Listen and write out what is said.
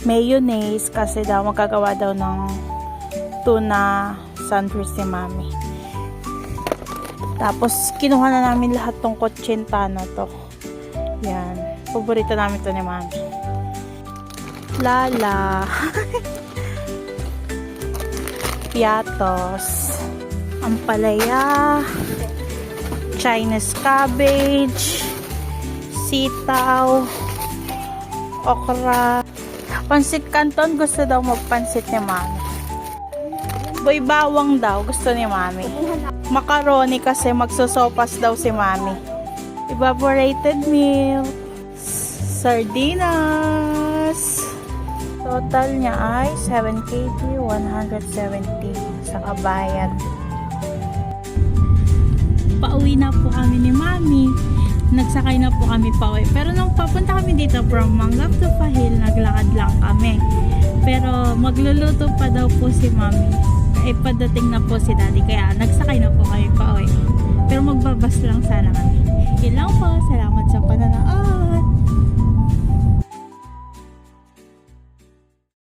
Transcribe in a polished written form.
mayonnaise kasi daw magkagawa daw ng tuna sandwich si Mami. Tapos kinuha na namin lahat tong kutsinta na to. Yan. Paborito namin to ni Mami. Lala. Piatos. Ampalaya. Chinese cabbage. Sitaw. Okra. Pansit canton. Gusto daw magpansit ni Mami. Boy bawang daw. Gusto ni Mami. Macaroni kasi magsosopas daw si Mami. Evaporated milk. Sardinas. Total niya ay 7 kg, 170 sa kabayan. Pauwi na po kami ni Mami. Nagsakay na po kami pauwi. Pero nung papunta kami dito from Manggap to Pahil, naglakad lang kami. Pero magluluto pa daw po si Mami. Eh, padating na po si Daddy. Kaya nagsakay na po kami pauwi. Pero magbabas lang sana kami. Yun lang po. Salamat